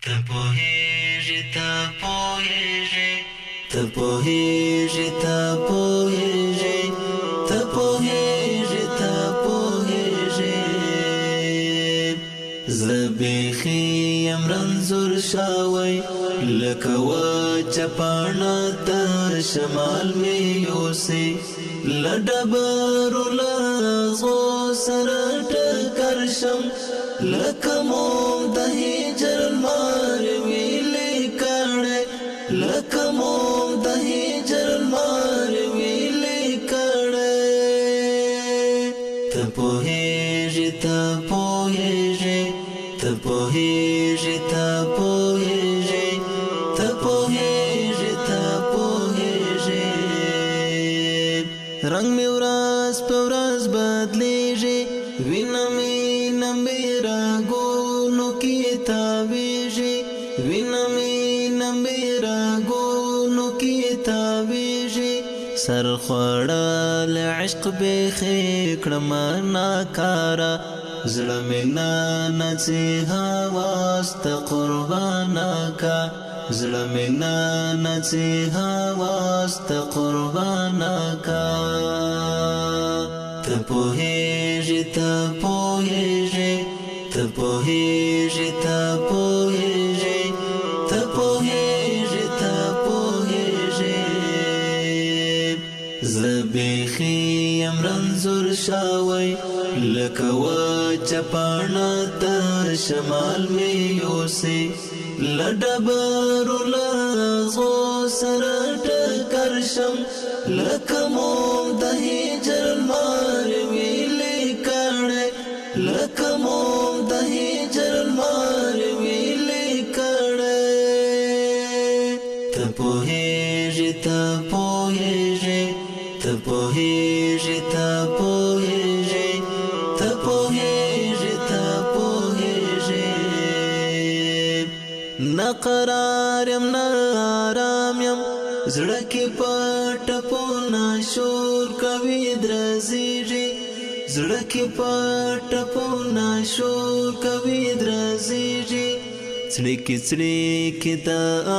ته پوهیږې ته پوهیږې ته پوهیږې ته پوهیږې ته پوهیږې ته پوهیږې زه بیخي یم رنځور شوی لکه وچه پاڼه د شمال مې یوسي له ډبرو له غو سره ټکر شم لکه موم د هجر لمر ویلې کړی لکه موم د هجر لمر ویلې کړی ته پوهیږې ته پوهیږې ته پوهیږې ته پوهیږې ته پوهیږې ته پوهیږې رنگ مې ورځ په ورځ بدلیږي وینه مې نمبې راګونو کې تاویږي وینه مې نمبې راګونو کې تاویږي سر خوړل عشق بیخي کړم ناکاره زړه مې نه نڅي هواست قربانه کا زړه مې نه نڅي هواست قربانه کا ته پوهیږې ته پوهیږې ته پوهیږې ته پوهیږې ته پوهیږې ته پوهیږې زه بیخي یم رنځور شوی لکه وچه پاڼه د شمال مې یوسي له ډبرو له غو سره ټکر شم لکه موم د هجر لمر ویلې کړی لکه موم د هجر لمر ویلې کړی ته پوهیږې ته پوهیږې ته پوهیږې ته پوهیږې ته پوهیږې ته پوهیږې نه قرار یم نه آرام یم زړه کې پټپونه شور کوي درزیږي زړه کې پټپونه شور کوي درزیږي څړیکې د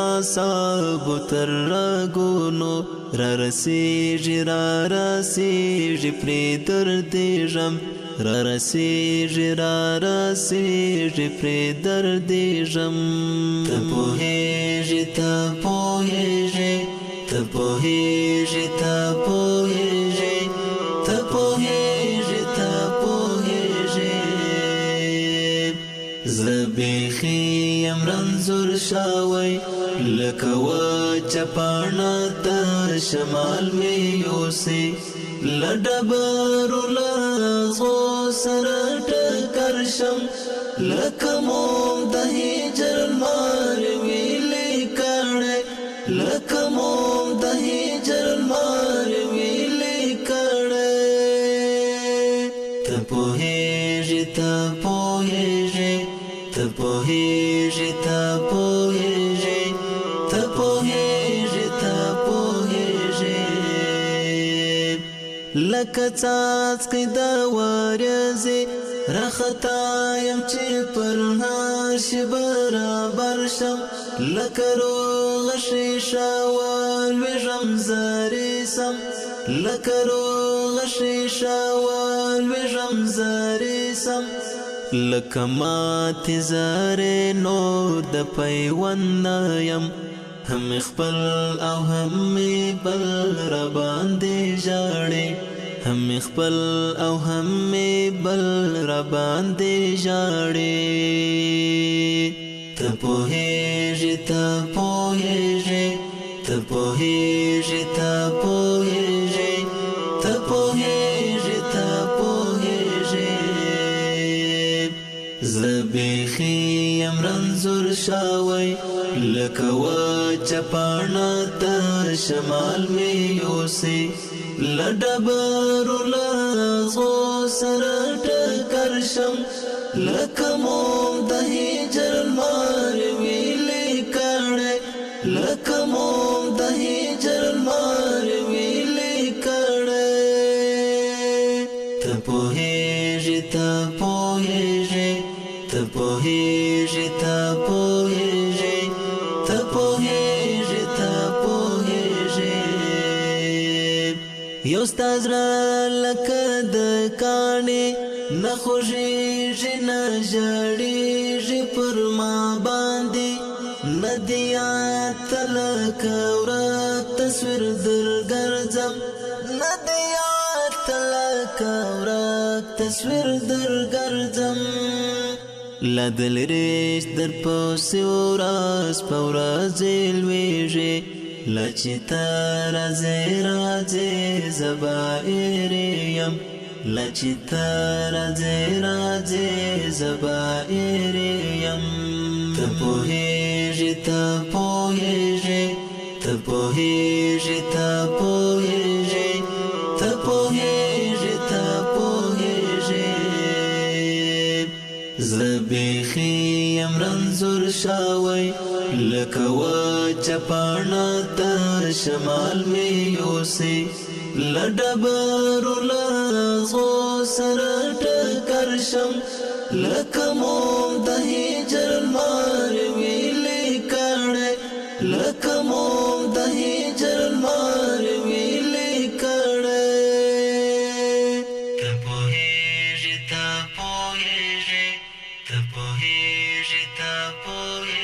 اعصابو تر رګونو را رسیږي پرې دردېږم را رسیږي پرې دردېږم ته پوهیږې ته پوهیږې ته پوهیږې ته پوهیږې ته پوهیږې ته پوهیږې زه بیخي یم رنځور شوی لکه وچه پاڼه د شمال مې یوسي له ډبرو له غو سره ټکر شم لکه موم د هجر لمر ویلې کړی لکه موم د هجر لمر ویلې کړی ته پوهیږې ته پوهیږې ته پوهیږې ته پوهیږې ته پوهیږې ته پوهیږې لکه څاڅکی د ورځې راختا یم چې پر هاشي برابر شم لکه روغه ښیښه ولویږم زرې سم لکه روغه ښیښه ولویږم زرې سم لکه ماتې زرې نور د پیوند نه یم هم خپل او هم بل را باندې ژاړي هم خپل او هم بل را باندې ژاړي ته پوهیږې ته پوهیږې ته پوهیږې ته پوهیږې ته پوهیږې ته پوهیږې زه بیخي یم رنځور شوی لکه وچه پاڼه د شمال مې یوسي له ډبرو له غو سره ټکر شم لکه موم د هجر لمر ویلې کړی لکه موم د هجر لمر ویلې کړی ته پوهیږې ته پوهیږې ته پوهیږې ته پوهیږې پوهیږي یو ستا زړه لکه د کاڼې نه خوږېږي نه ژړېږي پر ما باندې نه دې یاد لکه ورک تصویر درګرځم نه دې یاد لکه ورک تصویر درګرځم لا د لرې در پسې ورځ په ورځ لویږي لا چې ته راځې راځې زه به ایرې یم لا چې ته راځې راځې زه به ایرې یم ته پوهېږې ته پوهېږې ته پوهېږې ته پوهېږې ته پوهېږې ته پوهېږې زه بیخي یم رنځور شوی لکه وچه پاڼه ته شمال مې یوسي له ډبرو له غو سره ټکر شم لکه موم د هجر لمر ویلې کړی لکه موم د هجر لمر ویلې کړی ته پوهېږې ته پوهېږې ته پوهېږې ته پوهېږې